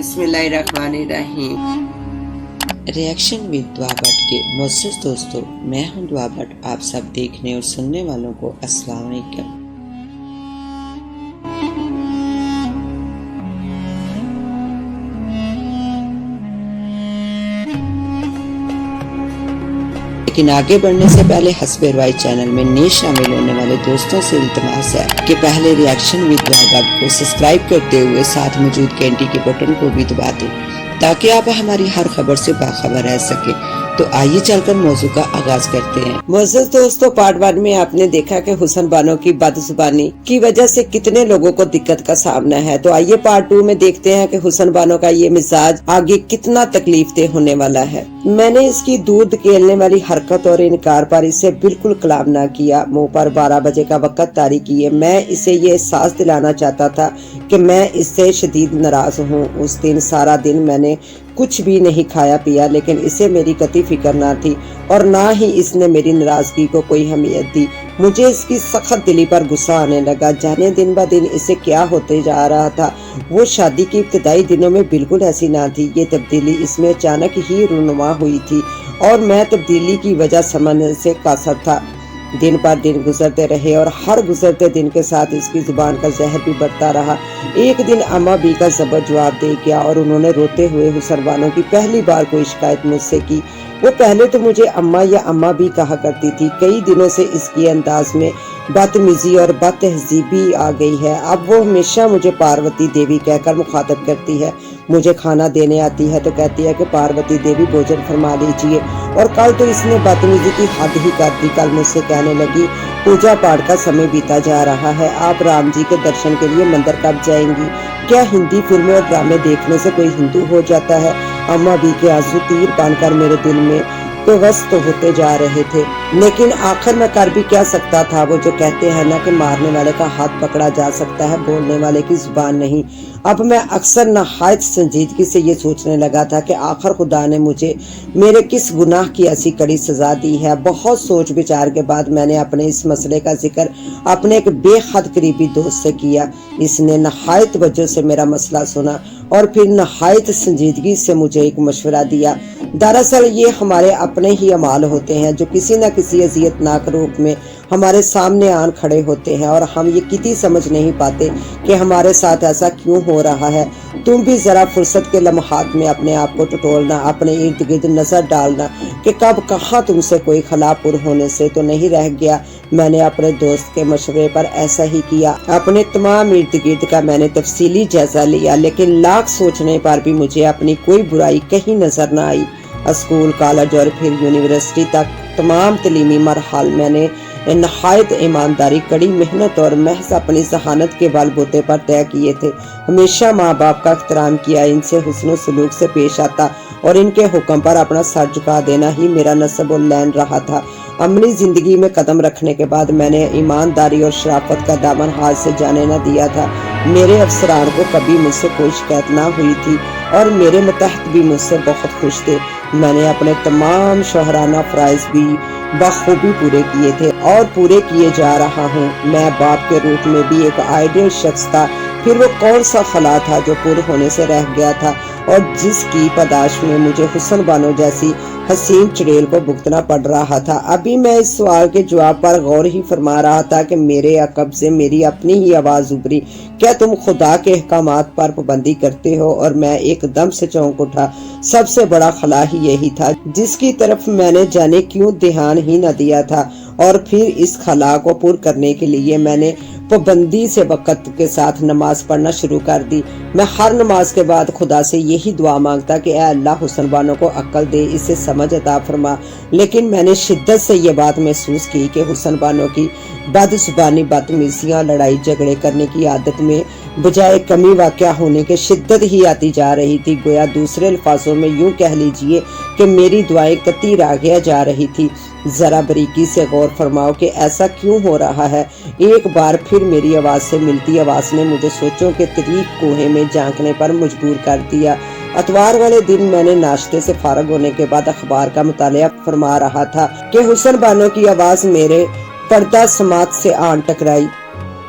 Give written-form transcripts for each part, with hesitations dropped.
बिस्मिल्लाहिर्रहमानिर्रहीम। Reaction with दुआ भट्ट के मुअज़्ज़ज़ दोस्तों, मैं हूं दुआ भट्ट। आप सब देखने और सुनने वालों को अस्सलाम वालेकुम। लेकिन आगे बढ़ने से पहले हस्बे रवाई चैनल में नए शामिल होने वाले दोस्तों से इल्तिमास है कि पहले रिएक्शन विद दुआ भट्ट को सब्सक्राइब करते हुए साथ मौजूद घंटी के बटन को भी दबा दें ताकि आप हमारी हर खबर से बाखबर रह सके। तो आइए चलकर मौजू का आगाज करते हैं। मुअज़्ज़ज़ दोस्तों, पार्ट 1 में आपने देखा कि हुसन बानो की बदजुबानी की वजह से कितने लोगों को दिक्कत का सामना है। तो आइए पार्ट 2 में देखते हैं कि हुसन बानो का ये मिजाज आगे कितना तकलीफदेह होने वाला है। मैंने इसकी दूध धकेलने वाली हरकत और इनकार पर इसे बिल्कुल कलाम ना किया। मुंह पर 12 बजे का वक्त तारी किए। मैं इसे ये एहसास दिलाना चाहता था कि मैं इससे शदीद नाराज हूँ। उस दिन सारा दिन मैंने कुछ भी नहीं खाया पिया, लेकिन इसे मेरी कतई फिक्र ना थी और ना ही इसने मेरी नाराजगी को कोई अहमियत दी। मुझे इसकी सख्त दिली पर गुस्सा आने लगा। जाने दिन ब दिन इसे क्या होते जा रहा था। वो शादी के इब्तदाई दिनों में बिल्कुल ऐसी ना थी। ये तब्दीली इसमें अचानक ही रूनुमा हुई थी और मैं तब्दीली की वजह समझने से कासर था। दिन पर दिन गुजरते रहे और हर गुजरते दिन के साथ इसकी जुबान का जहर भी बढ़ता रहा। एक दिन अम्मा बी का जबर जवाब दे गया और उन्होंने रोते हुए हुसन बानो की पहली बार कोई शिकायत मुझसे की। वो पहले तो मुझे अम्मा या अम्मा भी कहा करती थी। कई दिनों से इसके अंदाज में बदतमीजी और बदतहजीबी आ गई है। अब वो हमेशा मुझे पार्वती देवी कहकर मुखातब करती है। मुझे खाना देने आती है तो कहती है कि पार्वती देवी भोजन फरमा लीजिए। और कल तो इसने बदतमीजी की हद ही कर दी। कल मुझसे कहने लगी, पूजा पाठ का समय बीता जा रहा है, आप राम जी के दर्शन के लिए मंदिर कब जाएंगी? क्या हिंदी फिल्में और ड्रामे देखने से कोई हिंदू हो जाता है? अम्मा बी के आंसू तीर बनकर मेरे दिल में बेवस्त होते जा रहे थे, लेकिन आखिर मैं कर भी क्या सकता था। वो जो कहते हैं ना कि मारने वाले का हाथ पकड़ा जा सकता है, बोलने वाले की जुबान नहीं। अब मैं अक्सर नहायत संजीदगी से ये सोचने लगा था कि आखिर खुदा ने मुझे मेरे किस गुनाह की ऐसी कड़ी सजा दी है। बहुत सोच विचार के बाद मैंने अपने इस मसले का जिक्र अपने एक बेहद करीबी दोस्त से किया। इसने नहायत वजह से मेरा मसला सुना और फिर नहायत संजीदगी से मुझे एक मशवरा दिया। दरअसल ये हमारे अपने ही अमाल होते हैं जो किसी न किसी अजियतनाक रूप में हमारे सामने आन खड़े होते हैं और हम ये कितनी समझ नहीं पाते कि हमारे साथ ऐसा क्यों हो रहा है। तुम भी जरा फुर्सत के लम्हात में अपने आप को टटोलना, अपने इर्द गिर्द नजर डालना कि कब कहाँ तुमसे कोई खलापुर होने से तो नहीं रह गया। मैंने अपने दोस्त के मशवरे पर ऐसा ही किया। अपने तमाम इर्द गिर्द का मैंने तफसीली जायजा लिया, लेकिन लाख सोचने पर भी मुझे अपनी कोई बुराई कहीं नजर न आई। स्कूल, कॉलेज और फिर यूनिवर्सिटी तक तमाम तलीमी मरहल मैंने नहायत ईमानदारी, कड़ी मेहनत और महज अपनी जहानत के बलबूते पर तय किए थे। हमेशा माँ बाप का एहतराम किया, इनसे हुस्न सलूक से पेश आता और इनके हुक्म पर अपना सर झुका देना ही मेरा नस्ब और लैन रहा था। अपनी जिंदगी में कदम रखने के बाद मैंने ईमानदारी और शराफत का दामन हाथ से जाने न दिया था। मेरे अफसरान को कभी मुझसे कोई शिकायत ना हुई थी और मेरे मुतहत भी मुझसे बहुत खुश थे। मैंने अपने तमाम शोहराना फ़राइज़ भी बखूबी पूरे किए थे और पूरे किए जा रहा हूँ। मैं बाप के रूप में भी एक आइडियल शख्स था। फिर वो कौन सा खला था जो पूरे होने से रह गया था और जिसकी पदाश में मुझे हुसन बानो जैसी हसीन चुड़ैल को भुगतना पड़ रहा था। अभी मैं इस सवाल के जवाब पर गौर ही फरमा रहा था कि मेरे अकब से मेरी अपनी ही आवाज उभरी, क्या तुम खुदा के अहकामात पर पाबंदी करते हो? और मैं एकदम से चौंक उठा। सबसे बड़ा खला ही यही था जिसकी तरफ मैंने जाने क्यों ध्यान ही न दिया था। और फिर इस खला को पूरा करने के लिए मैंने पाबंदी से वक़्त के साथ नमाज पढ़ना शुरू कर दी। मैं हर नमाज के बाद खुदा से यही दुआ मांगता कि ऐ अल्लाह हुसन बानो को अक्ल दे, इसे समझ अता फरमा। लेकिन मैंने शिद्दत से ये बात महसूस की कि हुसन बानो की बदजुबानी, बदतमीजियाँ, लड़ाई झगड़े करने की आदत में बजाय कमी वाक़या होने के शिद्दत ही आती जा रही थी। गोया दूसरे अल्फाजों में यूं कह लीजिए कि मेरी दुआएं कती रागिया जा रही थी। जरा बारीकी से गौर फरमाओ कि ऐसा क्यों हो रहा है। एक बार फिर मेरी आवाज़ से मिलती आवाज़ ने मुझे सोचों के तरीक कोहे में झांकने पर मजबूर कर दिया। अतवार वाले दिन मैंने नाश्ते से फारग होने के बाद अखबार का मुतालिया फरमा रहा था कि हुसन बानो की आवाज़ मेरे पर्दा समात से आन टकराई।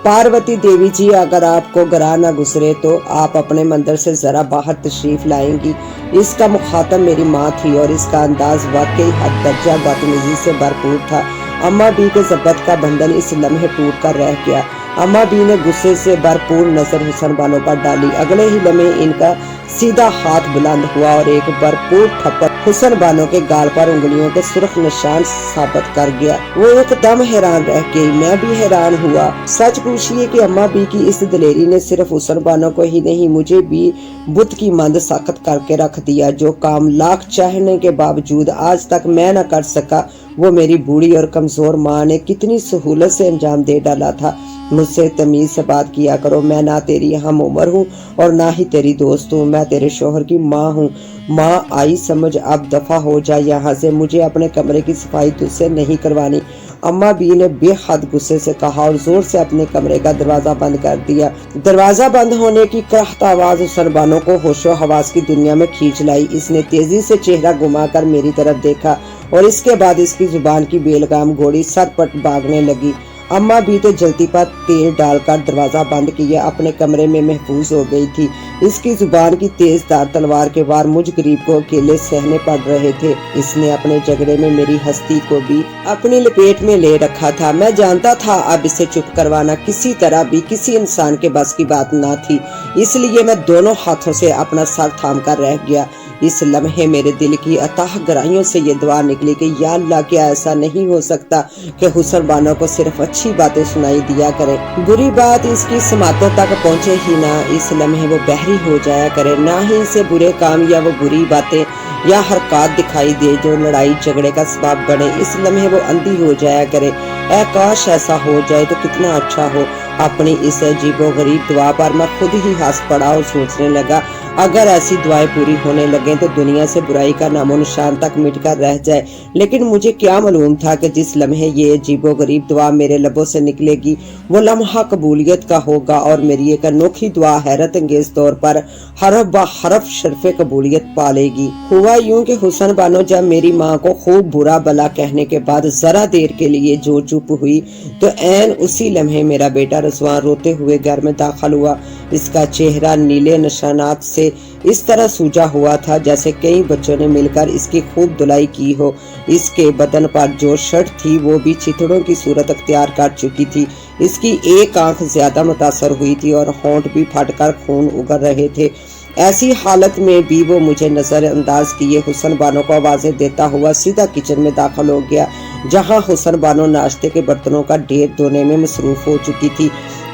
पार्वती देवी जी, अगर आपको गरा ना गुजरे तो आप अपने मंदिर से जरा बाहर तशरीफ लाएंगी। इसका मुखातब मेरी माँ थी और इसका अंदाज वाकई हद दर्जा बदतमीजी से भरपूर था। अम्मा बी के ज़ब्त का बंधन इस लम्हे टूट कर रह गया। अम्मा बी ने गुस्से से भरपूर नजर हुसन बानो पर डाली। अगले ही लम्हे इनका सीधा हाथ बुलंद हुआ और एक भरपूर थप्पड़ हुसन बानो के गाल पर उंगलियों के सुर्ख निशान साबित कर गया। वो एकदम हैरान रह गई, मैं भी हैरान हुआ। सच पूछिए कि अम्मा बी की इस दिलेरी ने सिर्फ हुसन बानो को ही नहीं, मुझे भी बुत की मंद सख्त करके रख दिया। जो काम लाख चाहने के बावजूद आज तक मैं न कर सका, वो मेरी बूढ़ी और कमजोर माँ ने कितनी सहूलत से अंजाम दे डाला था। मुझसे तमीज से बात किया करो, मैं ना तेरी हम उम्र हूँ और ना ही तेरी दोस्त हूँ, मैं तेरे शोहर की माँ हूँ। माँ आई समझ, अब दफा हो जा यहाँ से, मुझे अपने कमरे की सफाई तुझसे नहीं करवानी। अम्मा बी ने बेहद गुस्से से कहा और जोर से अपने कमरे का दरवाजा बंद कर दिया। दरवाजा बंद होने की कहत आवाज हुसन बानो को होशो हवास की दुनिया में खींच लाई। इसने तेजी से चेहरा घुमाकर मेरी तरफ देखा और इसके बाद इसकी जुबान की बेलगाम घोड़ी सरपट भागने लगी। अम्मा भी तो जल्दी पर तेल डालकर दरवाजा बंद किया अपने कमरे में महफूज हो गई थी। इसकी जुबान की तेज धार तलवार के वार मुझ गरीब को अकेले सहने पड़ रहे थे। इसने अपने झगड़े में मेरी हस्ती को भी अपनी लपेट में ले रखा था। मैं जानता था अब इसे चुप करवाना किसी तरह भी किसी इंसान के बस की बात ना थी, इसलिए मैं दोनों हाथों से अपना सर थाम कर रह गया। इस लम्हे मेरे दिल की अताह गहराइयों से ये दुआ निकली कि या अल्लाह, क्या ऐसा नहीं हो सकता कि हुसन बानो को सिर्फ अच्छी बातें सुनाई दिया करे, बुरी बात इसकी समातों तक पहुँचे ही ना। इस लम्हे वो बहरी हो जाया करे, ना ही इसे बुरे काम या वो बुरी बातें या हरकत दिखाई दे जो लड़ाई झगड़े का सबब बने। इस लम्हे वो अंधी हो जाया करे। ऐ काश ऐसा हो जाए तो कितना अच्छा हो। अपनी इस अजीबो गरीब दुआ पर मैं खुद ही हंस पड़ा और सोचने लगा, अगर ऐसी दुआएं पूरी होने लगे तो दुनिया से बुराई का नामो निशान तक मिट कर रह जाए। लेकिन मुझे क्या मालूम था कि जिस लम्हे ये अजीबो गरीब दुआ मेरे लबों से निकलेगी वो लम्हा कबूलियत का होगा और मेरी एक अनोखी दुआ हैरत अंगेज तौर पर हरफ ब हरफ शर्फे कबूलियत पालेगी। हुआ यूं कि हुसन बानो जब मेरी माँ को खूब बुरा भला कहने के बाद जरा देर के लिए जो चुप हुई तो ऐन उसी लम्हे मेरा बेटा रज़वान रोते हुए घर में दाखिल हुआ। इसका चेहरा नीले निशानात से इस तरह सूजा हुआ था जैसे कई बच्चों ने मिलकर इसकी खूब धुलाई की हो। इसके बदन पर जो शर्ट थी वो भी चिथड़ों की सूरत अख्तियार कर चुकी थी। इसकी एक आंख ज्यादा मुतासर हुई थी और होंठ भी फटकर खून उगर रहे थे। ऐसी हालत में भी वो मुझे नजरअंदाज किए हुसन बानो को आवाजें देता हुआ सीधा किचन में दाखिल हो गया, जहां हुसन बानो नाश्ते के बर्तनों का ढेर धोने में मसरूफ हो चुकी थी।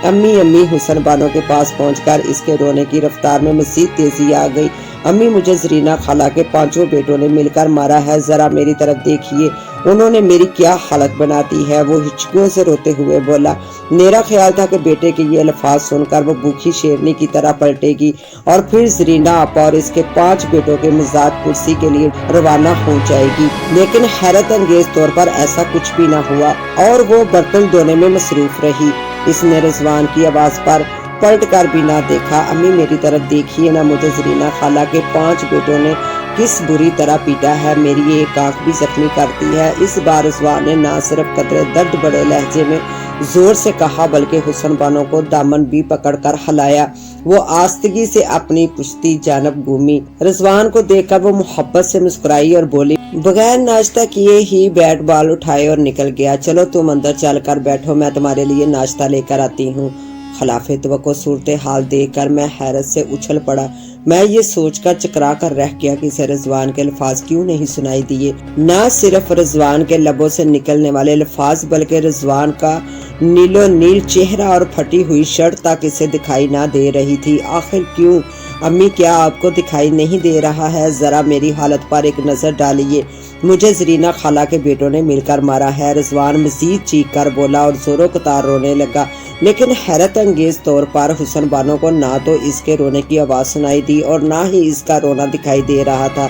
अम्मी हुसन बानो के पास पहुंचकर इसके रोने की रफ्तार में मजीद तेजी आ गई। अम्मी, मुझे जरीना खाला के पांचों बेटों ने मिलकर मारा है, जरा मेरी तरफ देखिए, उन्होंने मेरी क्या हालत बना दी है। वो हिचकियों से रोते हुए बोला। मेरा ख्याल था कि बेटे के ये अल्फाज सुनकर वो भूखी शेरनी की तरह पलटेगी और फिर जरीना आपा और इसके 5 बेटों के मजाद कुर्सी के लिए रवाना हो जाएगी, लेकिन हैरत अंगेज तौर पर ऐसा कुछ भी न हुआ और वो बर्तन धोने में मसरूफ रही। इसने रज़वान की आवाज पर पलट कर भी ना देखा। अम्मी, मेरी तरफ देखिए ना, मुझे जरीना खाला के 5 बेटों ने किस बुरी तरह पीटा है, मेरी एक आंख भी जख्मी करती है। इस बार रज़वान ने ना सिर्फ कतरे दर्द बड़े लहजे में जोर से कहा बल्कि हुसन बानो को दामन भी पकड़कर हिलाया। वो आस्तगी से अपनी पुश्ती जानब घूमी। रज़वान को देखकर वो मोहब्बत से मुस्कुराई और बोली, बगैर नाश्ता किए ही बैट बॉल उठाए और निकल गया। चलो तुम अंदर चल कर बैठो, मैं तुम्हारे लिए नाश्ता लेकर आती हूँ। खिलाफे तवक्को सूरत हाल देखकर मैं हैरत से उछल पड़ा। मैं ये सोचकर चकरा कर रह गया कि इसे रज़वान के अल्फाज क्यों नहीं सुनाई दिए। न सिर्फ रज़वान के लबों से निकलने वाले अल्फाज बल्कि रज़वान का नीलो नील चेहरा और फटी हुई शर्ट तक इसे दिखाई ना दे रही थी। आखिर क्यों? अम्मी, क्या आपको दिखाई नहीं दे रहा है? जरा मेरी हालत पर एक नजर डालिए, मुझे जरीना खाला के बेटों ने मिलकर मारा है। रज़वान मजीद चीख कर बोला और जोरों कतार रोने लगा। लेकिन हैरत अंगेज तौर पर हुसन बानो को ना तो इसके रोने की आवाज सुनाई दी और ना ही इसका रोना दिखाई दे रहा था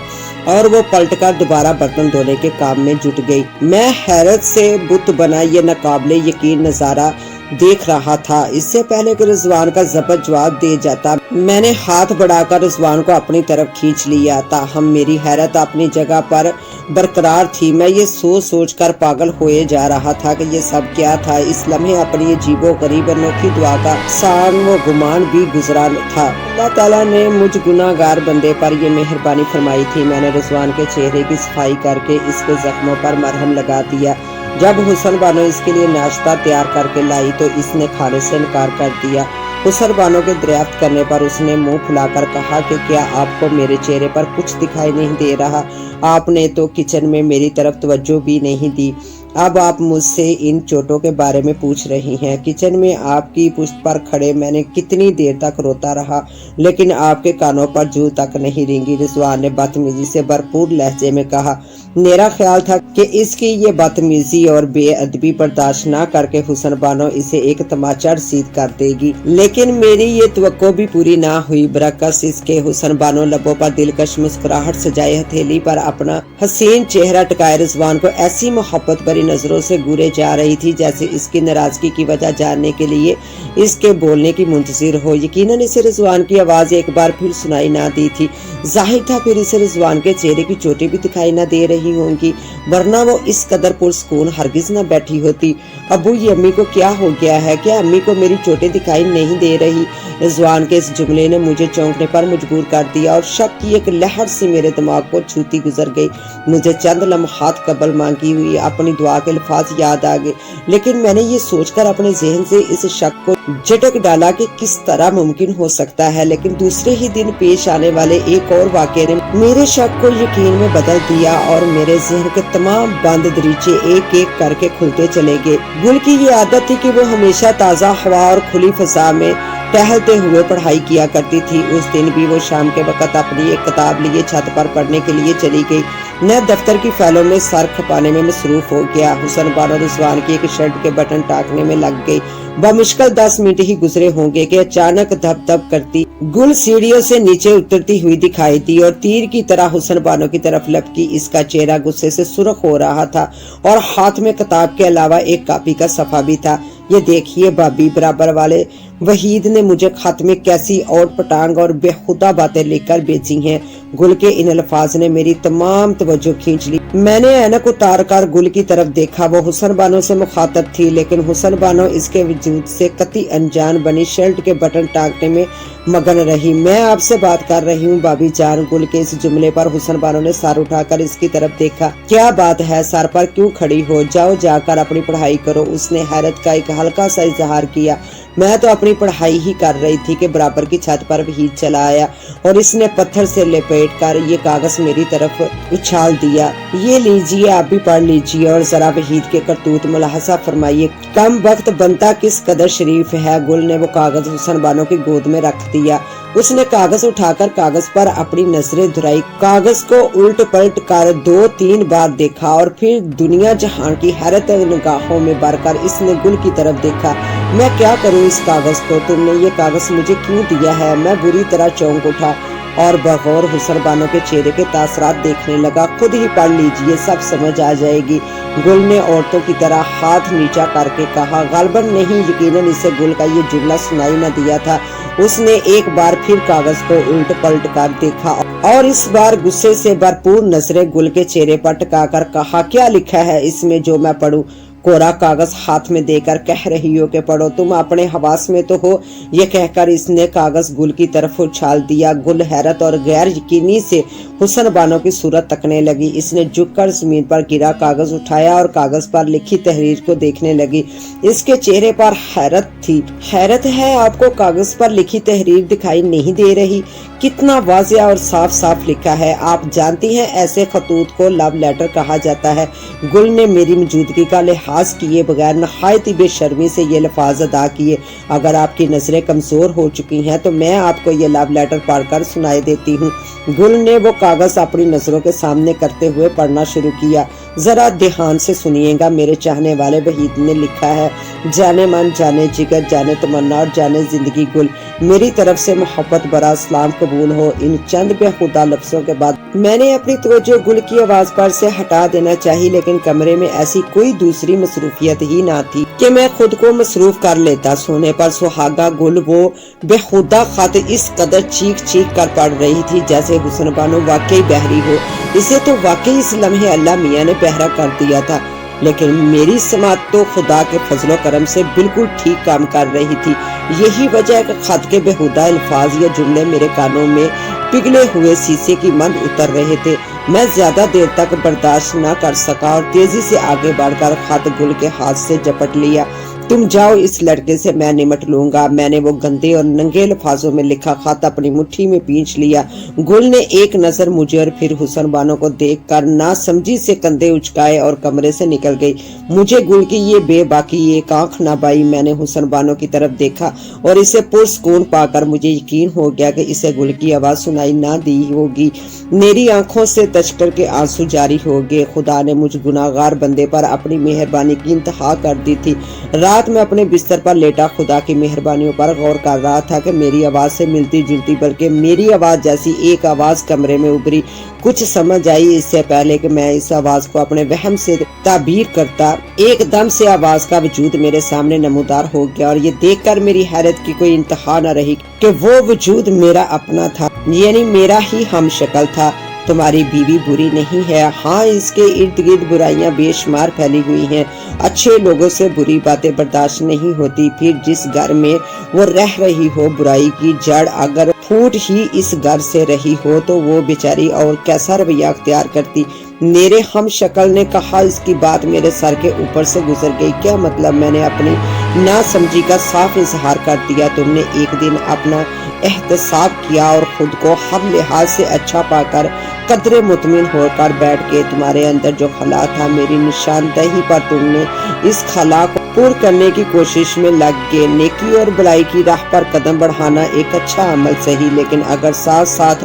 और वो पलटकर दोबारा बर्तन धोने के काम में जुट गई। मैं हैरत से बुत बना ये नाकाबिले यकीन नजारा देख रहा था। इससे पहले कि रिजवान का जबरदस्त जवाब दे जाता, मैंने हाथ बढ़ाकर रिजवान को अपनी तरफ खींच लिया। ताहम मेरी हैरत अपनी जगह पर बरकरार थी। मैं ये सोच कर पागल होए जा रहा था कि ये सब क्या था। इस लम्हे अपनी अजीबो गरीब अनोखी दुआ का सान व गुमान भी गुजरा था। अल्लाह ताला ने मुझ गुनाहगार बंदे पर ये मेहरबानी फरमाई थी। मैंने रिजवान के चेहरे की सफाई करके इसके जख्मों पर मरहम लगा दिया। जब हुसन बानो इसके लिए नाश्ता तैयार करके लाई तो इसने खाने से इनकार कर दिया। हुसन बानो के दरियाफ्त करने पर उसने मुंह फुलाकर कहा कि क्या आपको मेरे चेहरे पर कुछ दिखाई नहीं दे रहा? आपने तो किचन में मेरी तरफ तवज्जो भी नहीं दी। अब आप मुझसे इन चोटों के बारे में पूछ रही हैं। किचन में आपकी पुश्त पर खड़े मैंने कितनी देर तक रोता रहा, लेकिन आपके कानों पर जू तक नहीं रेंगी। रिजवान ने बदतमीजी से भरपूर लहजे में कहा। मेरा ख्याल था कि इसकी ये बदतमीजी और बेअदबी बर्दाश्त न करके हुसन बानो इसे एक तमाचा रसीद कर देगी, लेकिन मेरी ये तवक्को भी पूरी ना हुई। बरकस इसके हुसन बानो लबों पर दिलकश मुस्कुराहट सजाए हथेली पर अपना हसीन चेहरा टिकाए रिजवान को ऐसी मोहब्बत भरी नजरों से घूरे जा रही थी जैसे इसकी नाराजगी की वजह जानने के लिए इसके बोलने की मुंतजिर हो। यकीनन इसे रिजवान की आवाज एक बार फिर सुनाई ना दी थी। जाहिर था फिर इसे रिजवान के चेहरे की चोटें भी दिखाई ना दे रही होंगी, वरना वो इस कदर पुरसकून हरगिज न बैठी होती। अबू ये अम्मी को क्या हो गया है? क्या अम्मी को मेरी चोटें दिखाई नहीं दे रही? रिजवान के इस जुमले ने मुझे चौंकने पर मजबूर कर दिया और शक की एक लहर से मेरे दिमाग को छूती गुजर गई। मुझे चंद लम्हात कबल मांगी हुई अपनी दुआ के अल्फाज याद आ गए, लेकिन मैंने ये सोचकर अपने जहन से इस शक को झटक डाला कि किस तरह मुमकिन हो सकता है। लेकिन दूसरे ही दिन पेश आने वाले एक और वाक़े ने मेरे शक को यकीन में बदल दिया और मेरे जहन के तमाम बंद दरीचे एक एक करके खुलते चले गए। गुल की ये आदत थी कि वो हमेशा ताज़ा हवा और खुली फजा में टहलते हुए पढ़ाई किया करती थी। उस दिन भी वो शाम के वक्त अपनी एक किताब लिए छत पर पढ़ने के लिए चली गई। मैं दफ्तर की फाइलों में सर खपाने में मसरूफ हो गया। हुसन बानो रिजवान की एक शर्ट के बटन टाकने में लग गई। बमुश्किल 10 मिनट ही गुजरे होंगे कि अचानक धप धप करती गुल सीढ़ियों से नीचे उतरती हुई दिखाई दी और तीर की तरह हुसन बानो की तरफ लपकी। इसका चेहरा गुस्से से सुर्ख हो रहा था और हाथ में किताब के अलावा एक कॉपी का सफा भी था। ये देखिए भाभी, बराबर वाले वहीद ने मुझे खत में कैसी और पटांग और बेखुदा बातें लिखकर भेजी हैं। गुल के इन अल्फाज ने मेरी तमाम तवज्जो खींच ली। मैंने ऐनक उतार कर गुल की तरफ देखा। वो हुसन बानो से मुखातब थी, लेकिन हुसन बानो इसके वजूद से कतई अनजान बनी शर्ट के बटन टांगने में मगन रही। मैं आपसे बात कर रही हूँ भाभी जान। गुल के इस जुमले पर हुसन बानो ने सर उठाकर इसकी तरफ देखा। क्या बात है, सर पर क्यों खड़ी हो? जाओ जाकर अपनी पढ़ाई करो। उसने हैरत का एक हल्का सा इजहार किया। मैं तो अपनी पढ़ाई ही कर रही थी कि बराबर की छत पर वहीद चला आया और इसने पत्थर से लपेट कर ये कागज मेरी तरफ उछाल दिया। ये लीजिए, आप भी पढ़ लीजिए और जरा वहीद के करतूत मुलाहजा फरमाइए। कम वक्त बनता किस कदर शरीफ है। गुल ने वो कागज हुसन बानो की गोद में रख दिया। उसने कागज उठाकर कागज पर अपनी नजरें धुराई। कागज को उल्ट पलट कर 2-3 बार देखा और फिर दुनिया जहान की हैरत निगाहों में भरकर इसने गुल की तरफ देखा। मैं क्या करूं इस कागज को? तुमने ये कागज मुझे क्यों दिया है? मैं बुरी तरह चौंक उठा और बगौर हुसन बानो के चेहरे के तासरात देखने लगा। खुद ही पढ़ लीजिए, सब समझ आ जाएगी। गुल ने औरतों की तरह हाथ नीचा करके कहा। गलबन नहीं, यकीनन इसे गुल का ये जुमला सुनाई न दिया था। उसने एक बार फिर कागज को उल्ट पलट कर देखा और इस बार गुस्से से भरपूर नजरें गुल के चेहरे पर टिकाकर कहा, क्या लिखा है इसमें जो मैं पढ़ूं? कोरा कागज हाथ में देकर कह रही हो कि पढ़ो, तुम अपने हवास में तो हो। ये कहकर इसने कागज गुल की तरफ उछाल दिया। गुल हैरत और गैर यकीनी से हुसन बानो की सूरत तकने लगी। इसने झुककर जमीन पर गिरा कागज उठाया और कागज पर लिखी तहरीर को देखने लगी। इसके चेहरे पर हैरत थी। हैरत है, आपको कागज पर लिखी तहरीर दिखाई नहीं दे रही? कितना वाज़िया और साफ साफ लिखा है। आप जानती हैं ऐसे खतूत को लव लेटर कहा जाता है। गुल ने मेरी मौजूदगी का लिहाज किए बगैर नहायत ही बेशर्मी से ये लफ्ज अदा किए। अगर आपकी नजरें कमजोर हो चुकी हैं तो मैं आपको ये लव लेटर पढ़कर सुनाई देती हूँ। गुल ने वो कागज अपनी नजरों के सामने करते हुए पढ़ना शुरू किया। जरा ध्यान से सुनिएगा मेरे चाहने वाले। वहीद ने लिखा है, जाने मन, जाने जिगर, जाने तमन्ना और जाने जिंदगी गुल, मेरी तरफ से मोहब्बत भरा सलाम कबूल हो। इन चंद बेखुदा लफ्जों के बाद मैंने अपनी तवज्जो गुल की आवाज पर से हटा देना चाहिए, लेकिन कमरे में ऐसी कोई दूसरी मसरूफियत ही ना थी کہ میں خود کو مصروف کر لیتا. سونے پر سہاگا گل وہ بےخودہ خط اس قدر چیخ چیخ کر پڑھ رہی تھی جیسے حسن بانو واقعی بحری ہو. اسے تو واقعی اس لمحے اللہ میاں نے بہرا کر دیا تھا، لیکن میری سماعت تو خدا کے فضل و کرم سے بالکل ٹھیک کام کر رہی تھی. یہی وجہ ہے کہ خط کے بےہودہ الفاظ یا جملے میرے کانوں میں پگھلے ہوئے شیشے کی مانند اتر رہے تھے. میں زیادہ دیر تک برداشت نہ کر سکا اور تیزی سے آگے بڑھ کر خط گل کے ہاتھ سے جپٹ لیا. تم جاؤ، اس لڑکے سے میں نمٹ لوں گا. میں نے وہ گندے اور ننگے الفاظوں میں لکھا خط اپنی مٹھی میں پینچ لیا. گل نے ایک نظر مجھے اور پھر حسن بانو کو دیکھ کر نہ سمجھی سے کندھے اچکائے اور کمرے سے نکل گئی. مجھے گل کی یہ بے باکی ایک آنکھ نہ بائی. میں نے حسن بانو کی طرف دیکھا اور اسے پرسکون پا کر مجھے یقین ہو گیا کہ اسے گل کی آواز سنائی نہ دی ہوگی. میری آنکھوں سے تشکر کے آنسو جاری ہو گئے. خدا نے مجھ گناہگار بندے پر اپنی مہربانی کی انتہا کر دی تھی. رات میں اپنے بستر پر لیٹا خدا کی مہربانیوں پر غور کر رہا تھا کہ میری آواز سے ملتی جلتی بلکہ میری آواز جیسی ایک آواز کمرے میں ابھری. کچھ سمجھ آئی اس سے پہلے کہ میں اس آواز کو اپنے وہم سے تعبیر کرتا. ایک دم سے آواز کا وجود میرے سامنے نمودار ہو گیا اور یہ دیکھ کر میری حیرت کی کوئی انتہا نہ رہی کہ وہ وجود میرا اپنا تھا، یعنی میرا ہی ہم شکل تھا. تمہاری بیوی بری نہیں ہے. ہاں، اس کے ارد گرد برائیاں بے شمار پھیلی ہوئی ہیں. اچھے لوگوں سے بری باتیں برداشت نہیں ہوتی. پھر جس گھر میں وہ رہ رہی ہو، برائی کی جڑ اگر پھوٹ ہی اس گھر سے رہی ہو تو وہ بیچاری اور کیسا رویہ اختیار کرتی. میرے ہم شکل نے کہا. اس کی بات میرے سر کے اوپر سے گزر گئی. کیا مطلب؟ میں نے اپنی نا سمجھی کا صاف اظہار کر دیا. تم نے ایک دن اپنا احتساب کیا اور خود کو ہر لحاظ سے اچھا پا کر قدرے مطمئن ہو کر بیٹھ کے تمہارے اندر جو خلا تھا میری نشاندہی پر تم نے اس خلا کو پور کرنے کی کوشش میں لگ گئے. نیکی اور بلائی کی راہ پر قدم بڑھانا ایک اچھا عمل صحیح، لیکن اگر ساتھ ساتھ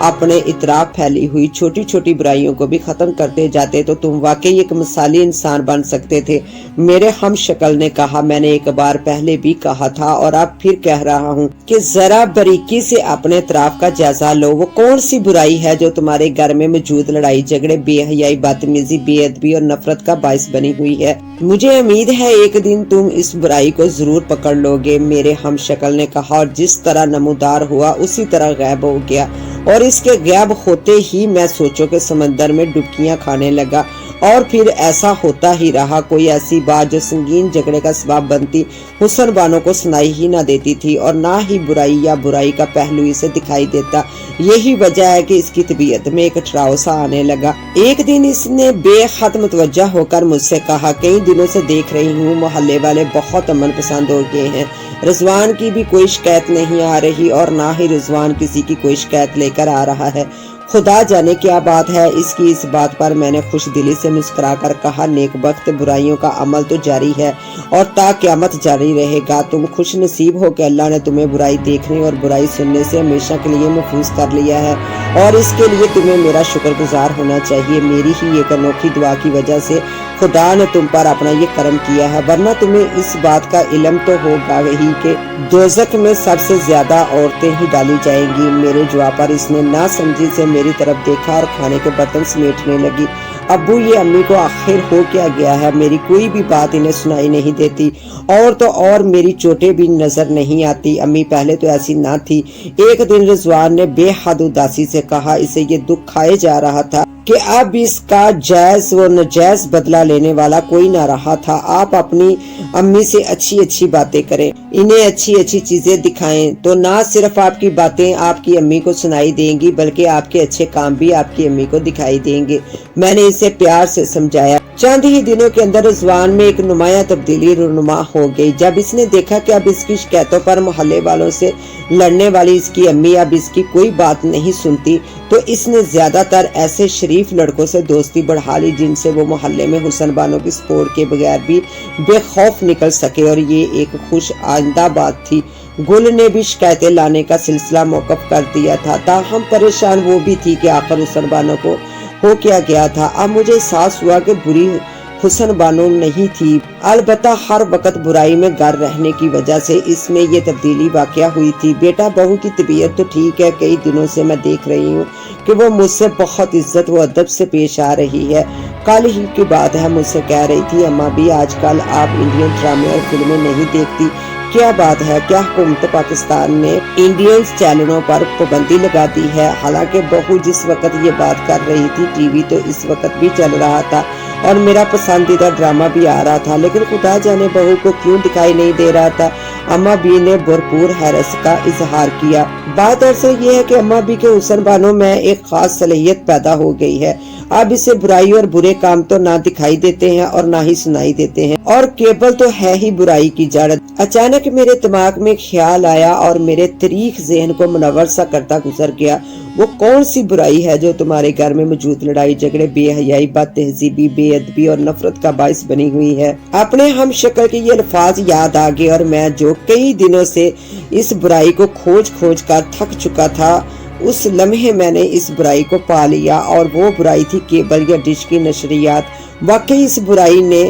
اپنے اطراف پھیلی ہوئی چھوٹی چھوٹی برائیوں کو بھی ختم کرتے جاتے تو تم واقعی ایک مثالی انسان بن سکتے تھے. میرے ہم شکل نے کہا. میں نے ایک بار پہلے بھی کہا تھا اور اب پھر کہہ رہا ہوں کہ ذرا باریکی سے اپنے اطراف کا جائزہ لو. وہ کون سی برائی ہے جو تمہارے گھر میں موجود لڑائی جھگڑے، بے حیائی، بدتمیزی، بے ادبی اور نفرت کا باعث بنی ہوئی ہے؟ مجھے امید ہے ایک دن تم اس برائی کو ضرور پکڑ لو گے. میرے ہم شکل نے کہا اور جس طرح نمودار ہوا اسی طرح غائب ہو گیا. اور اس کے غائب ہوتے ہی میں سوچوں کے سمندر میں ڈبکیاں کھانے لگا. اور پھر ایسا ہوتا ہی رہا. کوئی ایسی بات جو سنگین جھگڑے کا سبب بنتی حسن بانو کو سنائی ہی نہ دیتی تھی اور نہ ہی برائی یا برائی کا پہلو اسے دکھائی دیتا. یہی وجہ ہے کہ اس کی طبیعت میں ایک ٹھراؤ سا آنے لگا. ایک دن اس نے بے حد متوجہ ہو کر مجھ سے کہا، کئی دنوں سے دیکھ رہی ہوں محلے والے بہت امن پسند ہو گئے ہیں. رضوان کی بھی کوئی شکایت نہیں آ رہی اور نہ ہی رضوان کسی کی کوئی شکایت لے کر آ رہا ہے. خدا جانے کیا بات ہے اس کی. اس بات پر میں نے خوش دلی سے مسکرا کر کہا، نیک بخت، برائیوں کا عمل تو جاری ہے اور تا قیامت جاری رہے گا. تم خوش نصیب ہو کہ اللہ نے تمہیں برائی دیکھنے اور برائی سننے سے ہمیشہ کے لیے محفوظ کر لیا ہے اور اس کے لیے تمہیں میرا شکر گزار ہونا چاہیے. میری ہی ایک انوکھی دعا کی وجہ سے خدا نے تم پر اپنا یہ کرم کیا ہے، ورنہ تمہیں اس بات کا علم تو ہوگا ہی کہ دوزخ میں سب سے زیادہ عورتیں ہی ڈالی جائیں گی. میرے جواب پر اس نے نہ سمجھی سے میری طرف دیکھا اور کھانے کے برتن سمیٹنے لگی. ابو، یہ امی کو آخر ہو کیا گیا ہے؟ میری کوئی بھی بات انہیں سنائی نہیں دیتی اور تو اور میری چوٹیں بھی نظر نہیں آتی. امی پہلے تو ایسی نہ تھی. ایک دن رضوان نے بے حد اداسی سے کہا. اسے یہ دکھ کھائے جا رہا تھا کہ اب اس کا جائز و نجائز بدلہ لینے والا کوئی نہ رہا تھا. آپ اپنی امی سے اچھی اچھی باتیں کریں، انہیں اچھی اچھی چیزیں دکھائیں تو نہ صرف آپ کی باتیں آپ کی امی کو سنائی دیں گی بلکہ آپ کے اچھے کام بھی آپ کی امی کو دکھائی دیں گے. میں نے اسے پیار سے سمجھایا. چند ہی دنوں کے اندر رضوان میں ایک نمایاں تبدیلی رونما ہو گئی. جب اس نے دیکھا کہ اب اس کی شکایتوں پر محلے والوں سے لڑنے والی اس کی امی اب اس کی کوئی بات نہیں سنتی تو اس نے زیادہ تر ایسے شریف لڑکوں سے دوستی بڑھا لی جن سے وہ محلے میں حسن بانو کی سپورٹ کے بغیر بھی بے خوف نکل سکے اور یہ ایک خوش آئندہ بات تھی. گل نے بھی شکایتیں لانے کا سلسلہ موقف کر دیا تھا. تاہم پریشان وہ بھی تھی کہ آخر حسن بانو کو ہو کیا گیا تھا. اب مجھے احساس ہوا کہ بری हुसन बानो नहीं थी। अलबत्ता हर वक्त बुराई में गर रहने की वजह से इसमें ये तब्दीली वाक़या हुई थी। बेटा बहू की तबीयत तो ठीक है, कई दिनों से मैं देख रही हूँ कि वो मुझसे बहुत इज्जत व अदब से पेश आ रही है। कल ही की बात है, मुझसे कह रही थी अम्मा भी आजकल आप इंडियन ड्रामे और फिल्में नहीं देखती, क्या बात है? क्या हुकूमत पाकिस्तान ने इंडियन चैनलों पर पाबंदी लगा दी है? हालांकि बहू जिस वक्त ये बात कर रही थी टीवी तो इस वक्त भी चल रहा था और मेरा पसंदीदा ड्रामा भी आ रहा था, लेकिन खुदा जाने बहू को क्यों दिखाई नहीं दे रहा था। अम्मा बी ने भरपूर हैरत का इजहार किया। बात दरअसल ये है कि अम्मा बी के हुसन बानो में एक खास सलाहियत पैदा हो गई है। अब इसे बुराई और बुरे काम तो ना दिखाई देते हैं और ना ही सुनाई देते हैं, और केबल तो है ही बुराई की जड़। अचानक मेरे दिमाग में ख्याल आया और मेरे तरीक ज़हन को मुनव्वर सा करता गुजर गया। वो कौन सी बुराई है जो तुम्हारे घर में मौजूद लड़ाई झगड़े, बेहयाई, बदतहजीबी, बेअदबी और नफरत का बाइस बनी हुई है? अपने हम शक्ल के ये अल्फाज याद आ गए और मैं जो कई दिनों से इस बुराई को खोज खोज कर थक चुका था, उस लम्हे मैंने इस बुराई को पा लिया, और वो बुराई थी केबल या डिश की नशरियात। वाकई इस बुराई ने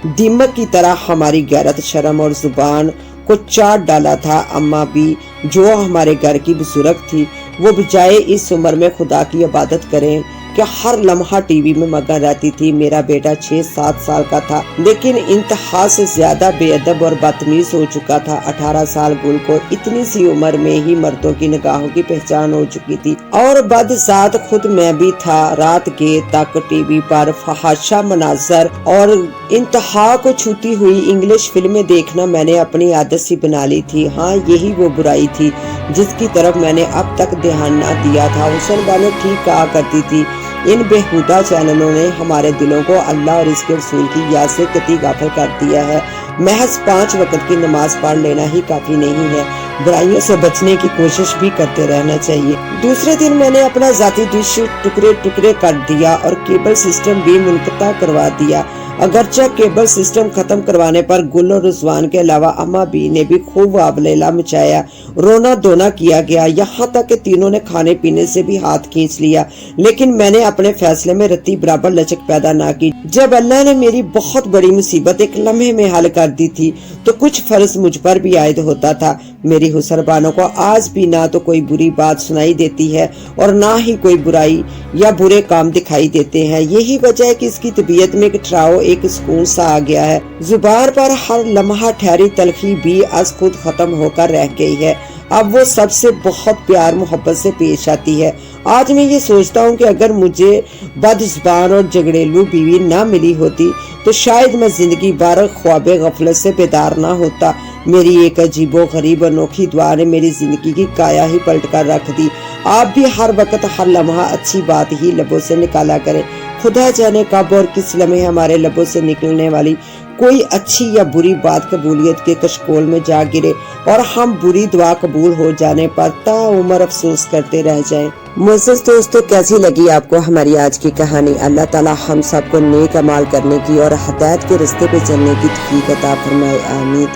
दीमक की तरह हमारी गैरत, शर्म और जुबान को चाट डाला था। अम्मा भी जो हमारे घर की बुजुर्ग थी, वो बजाय इस उम्र में खुदा की इबादत करें कि हर लम्हा टीवी में मगन रहती थी। मेरा बेटा 6-7 साल का था, लेकिन इंतहा से ज्यादा बेअदब और बदतमीज हो चुका था। 18 साल गुल को इतनी सी उम्र में ही मर्दों की निगाहों की पहचान हो चुकी थी, और बदसात खुद मैं भी था। रात के तक टीवी पर फहाशा मनाजर और इंतहा को छूती हुई इंग्लिश फिल्में देखना मैंने अपनी आदत सी बना ली थी। हाँ, यही वो बुराई थी जिसकी तरफ मैंने अब तक ध्यान न दिया था। हुसन बानो ठीक कहा करती थी, इन बेहुदा चैनलों ने हमारे दिलों को अल्लाह और इसके रसूल की याद से कतई गाफिल कर दिया है। महज 5 वक्त की नमाज पढ़ लेना ही काफी नहीं है, बुराइयों से बचने की कोशिश भी करते रहना चाहिए। दूसरे दिन मैंने अपना जाती डिश टुकड़े टुकड़े कर दिया और केबल सिस्टम भी मुनक़ता करवा दिया। अगरचे केबल सिस्टम खत्म करवाने पर गुल और रिजवान के अलावा अम्मा बी ने भी खूब वाबलेला मचाया, रोना धोना किया गया, यहाँ तक कि तीनों ने खाने पीने से भी हाथ खींच लिया। लेकिन मैंने अपने फैसले में रत्ती बराबर लचक पैदा ना की। जब अल्लाह ने मेरी बहुत बड़ी मुसीबत एक लम्हे में हल कर दी थी तो कुछ फर्ज मुझ पर भी आयद होता था। मेरी हुसन बानो को आज भी ना तो कोई बुरी बात सुनाई देती है और ना ही कोई बुराई या बुरे काम दिखाई देते हैं। यही वजह है कि इसकी तबीयत में एक ठहराव, एक सुकून सा आ गया है। जुबान पर हर लम्हा ठहरी तलखी भी आज खुद खत्म होकर रह गई है। अब वो सबसे बहुत प्यार मोहब्बत से पेश आती है। आज मैं ये सोचता हूँ कि अगर मुझे बदजुबान और झगड़ेलू बीवी ना मिली होती तो शायद मैं जिंदगी भर ख्वाबे गफलत से बेदार ना होता। मेरी एक अजीबो गरीब अनोखी दुआ ने मेरी जिंदगी की काया ही पलट कर रख दी। आप भी हर वक्त हर लम्हा अच्छी बात ही लबों से निकाला करें। खुदा जाने कब और किस लम्हे हमारे लबों से निकलने वाली कोई अच्छी या बुरी बात कबूलियत के कशकोल में जा गिरे और हम बुरी दुआ कबूल हो जाने पर ताउम्र अफसोस करते रह जाएं। मुअज़्ज़ज़ दोस्तों, कैसी लगी आपको हमारी आज की कहानी? अल्लाह ताला हम सबको नेक अमाल करने की और हिदायत के रास्ते पे चलने की तौफीक अता फरमाए, आमीन।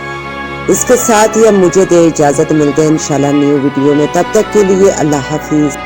इसके साथ ही अब मुझे दे इजाजत, मिलते हैं इंशाल्लाह न्यू वीडियो में। तब तक के लिए अल्लाह हाफिज।